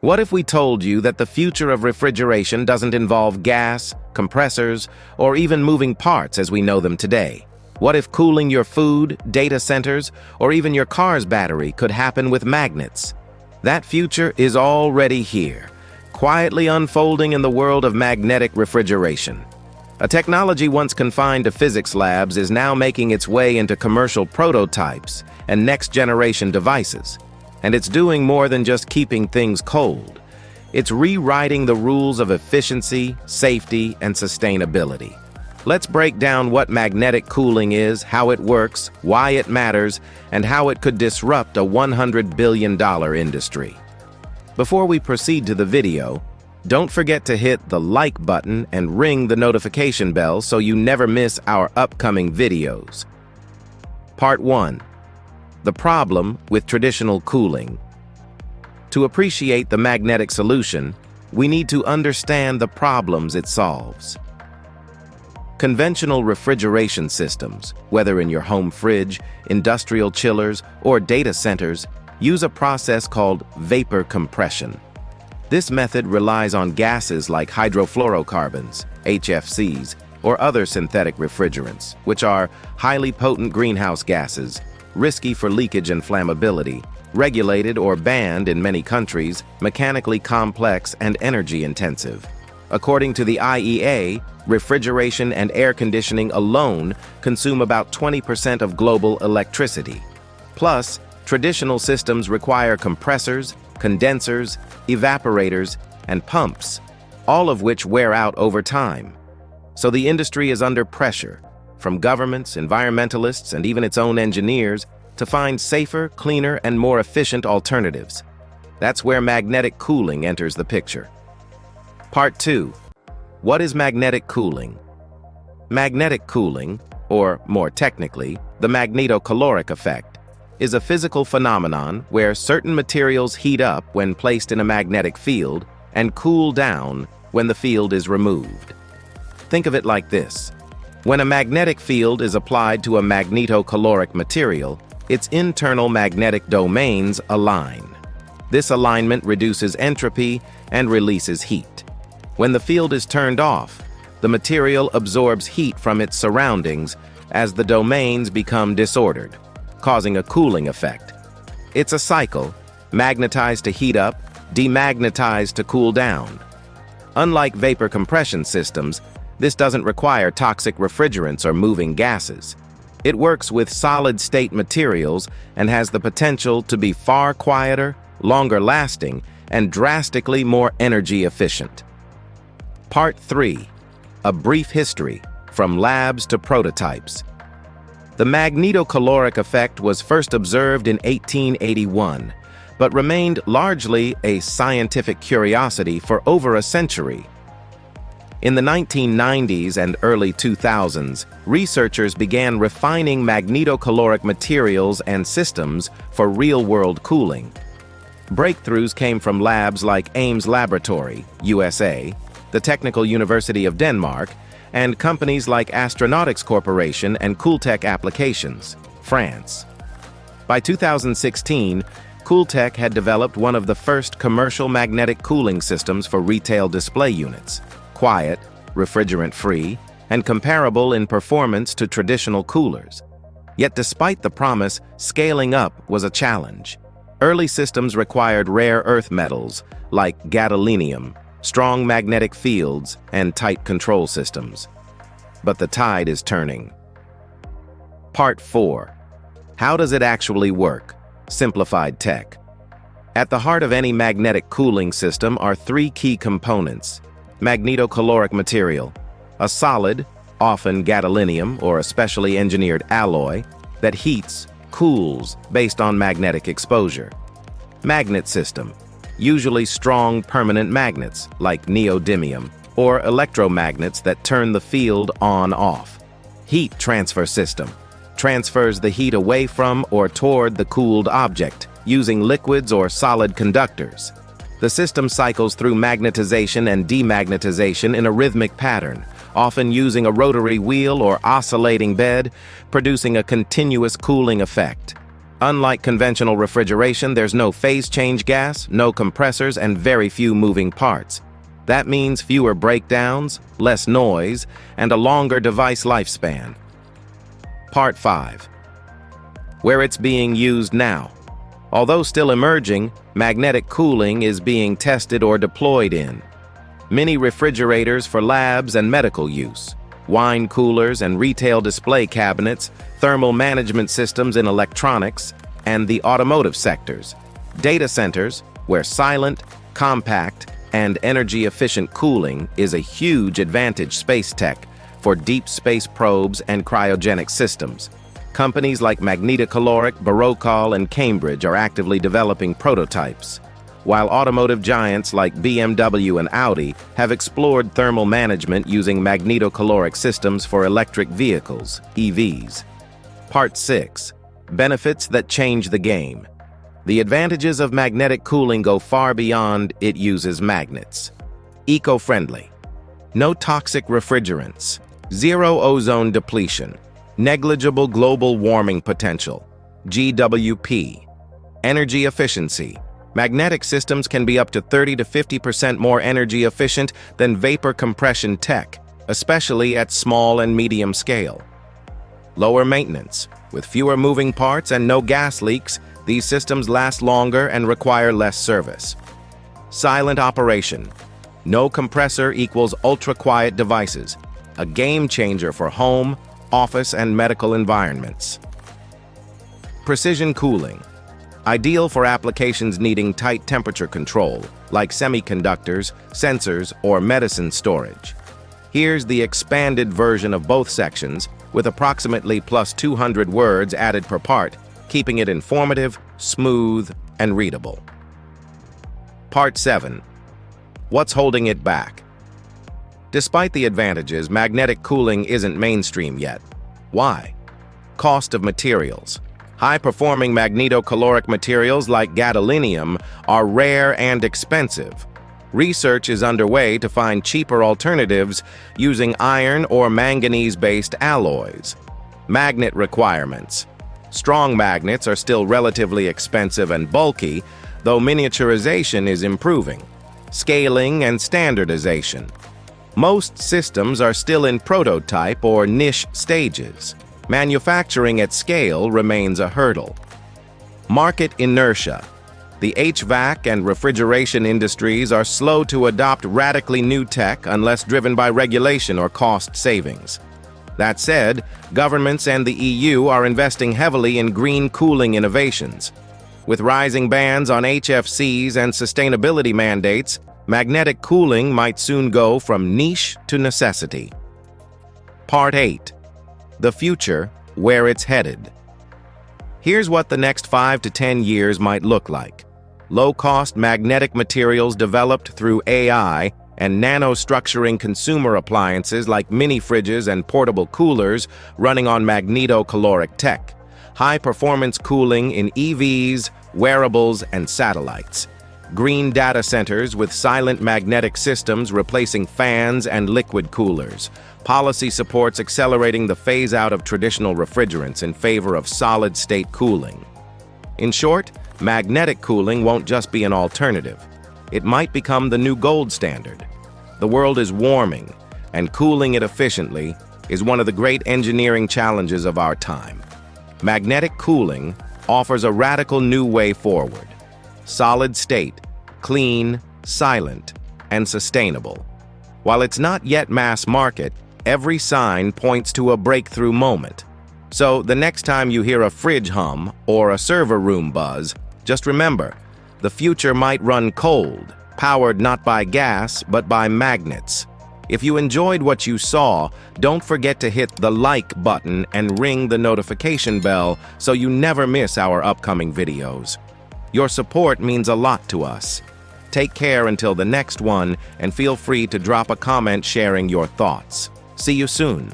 What if we told you that the future of refrigeration doesn't involve gas, compressors, or even moving parts as we know them today? What if cooling your food, data centers, or even your car's battery could happen with magnets? That future is already here, quietly unfolding in the world of magnetic refrigeration. A technology once confined to physics labs is now making its way into commercial prototypes and next-generation devices. And it's doing more than just keeping things cold. It's rewriting the rules of efficiency, safety, and sustainability. Let's break down what magnetic cooling is, how it works, why it matters, and how it could disrupt a $100 billion industry. Before we proceed to the video, don't forget to hit the like button and ring the notification bell so you never miss our upcoming videos. Part 1. The problem with traditional cooling. To appreciate the magnetic solution, we need to understand the problems it solves. Conventional refrigeration systems, whether in your home fridge, industrial chillers, or data centers, use a process called vapor compression. This method relies on gases like hydrofluorocarbons, HFCs, or other synthetic refrigerants, which are highly potent greenhouse gases, risky for leakage and flammability, regulated or banned in many countries, mechanically complex and energy-intensive. According to the IEA, refrigeration and air conditioning alone consume about 20% of global electricity. Plus, traditional systems require compressors, condensers, evaporators, and pumps, all of which wear out over time. So the industry is under pressure from governments, environmentalists, and even its own engineers to find safer, cleaner, and more efficient alternatives. That's where magnetic cooling enters the picture. Part 2. What is magnetic cooling? Magnetic cooling, or more technically, the magnetocaloric effect, is a physical phenomenon where certain materials heat up when placed in a magnetic field and cool down when the field is removed. Think of it like this. When a magnetic field is applied to a magnetocaloric material, its internal magnetic domains align. This alignment reduces entropy and releases heat. When the field is turned off, the material absorbs heat from its surroundings as the domains become disordered, causing a cooling effect. It's a cycle: magnetized to heat up, demagnetized to cool down. Unlike vapor compression systems, this doesn't require toxic refrigerants or moving gases. It works with solid-state materials and has the potential to be far quieter, longer-lasting, and drastically more energy-efficient. Part 3. A brief history, from labs to prototypes. The magnetocaloric effect was first observed in 1881, but remained largely a scientific curiosity for over a century. In the 1990s and early 2000s, researchers began refining magnetocaloric materials and systems for real-world cooling. Breakthroughs came from labs like Ames Laboratory, USA, the Technical University of Denmark, and companies like Astronautics Corporation and Cooltech Applications, France. By 2016, Cooltech had developed one of the first commercial magnetic cooling systems for retail display units, quiet, refrigerant-free, and comparable in performance to traditional coolers. Yet despite the promise, scaling up was a challenge. Early systems required rare earth metals like gadolinium, strong magnetic fields, and tight control systems. But the tide is turning. Part 4. How does it actually work? Simplified tech. At the heart of any magnetic cooling system are three key components. Magnetocaloric material, a solid, often gadolinium or a specially engineered alloy, that heats, cools based on magnetic exposure. Magnet system, usually strong permanent magnets like neodymium, or electromagnets that turn the field on-off. Heat transfer system, transfers the heat away from or toward the cooled object, using liquids or solid conductors. The system cycles through magnetization and demagnetization in a rhythmic pattern, often using a rotary wheel or oscillating bed, producing a continuous cooling effect. Unlike conventional refrigeration, there's no phase change gas, no compressors, and very few moving parts. That means fewer breakdowns, less noise, and a longer device lifespan. Part 5. Where it's being used now. Although still emerging, magnetic cooling is being tested or deployed in mini refrigerators for labs and medical use, wine coolers and retail display cabinets, thermal management systems in electronics, and the automotive sectors, data centers, where silent, compact, and energy-efficient cooling is a huge advantage. Space tech for deep space probes and cryogenic systems. Companies like Magnetocaloric, Barocol, and Cambridge are actively developing prototypes, while automotive giants like BMW and Audi have explored thermal management using magnetocaloric systems for electric vehicles, EVs. Part 6. Benefits that change the game. The advantages of magnetic cooling go far beyond it uses magnets. Eco-friendly. No toxic refrigerants. Zero ozone depletion. Negligible global warming potential. GWP. Energy efficiency. Magnetic systems can be up to 30 to 50% more energy efficient than vapor compression tech, especially at small and medium scale. Lower maintenance. With fewer moving parts and no gas leaks, these systems last longer and require less service. Silent operation. No compressor equals ultra-quiet devices, a game changer for home, office, and medical environments. Precision cooling. Ideal for applications needing tight temperature control, like semiconductors, sensors, or medicine storage. Here's the expanded version of both sections, with approximately plus 200 words added per part, keeping it informative, smooth, and readable. Part 7. What's holding it back? Despite the advantages, magnetic cooling isn't mainstream yet. Why? Cost of materials. High-performing magnetocaloric materials like gadolinium are rare and expensive. Research is underway to find cheaper alternatives using iron or manganese-based alloys. Magnet requirements. Strong magnets are still relatively expensive and bulky, though miniaturization is improving. Scaling and standardization. Most systems are still in prototype or niche stages. Manufacturing at scale remains a hurdle. Market inertia. The HVAC and refrigeration industries are slow to adopt radically new tech unless driven by regulation or cost savings. That said, governments and the EU are investing heavily in green cooling innovations. With rising bans on HFCs and sustainability mandates, magnetic cooling might soon go from niche to necessity. Part 8. The future, where it's headed. Here's what the next 5 to 10 years might look like. Low-cost magnetic materials developed through AI and nanostructuring consumer appliances like mini fridges and portable coolers running on magnetocaloric tech. High-performance cooling in EVs, wearables, and satellites. Green data centers with silent magnetic systems replacing fans and liquid coolers. Policy supports accelerating the phase-out of traditional refrigerants in favor of solid-state cooling. In short, magnetic cooling won't just be an alternative. It might become the new gold standard. The world is warming, and cooling it efficiently is one of the great engineering challenges of our time. Magnetic cooling offers a radical new way forward. Solid state, clean, silent, and sustainable. While it's not yet mass market, every sign points to a breakthrough moment. So the next time you hear a fridge hum or a server room buzz, just remember, the future might run cold, powered not by gas, but by magnets. If you enjoyed what you saw, don't forget to hit the like button and ring the notification bell so you never miss our upcoming videos. Your support means a lot to us. Take care until the next one, and feel free to drop a comment sharing your thoughts. See you soon.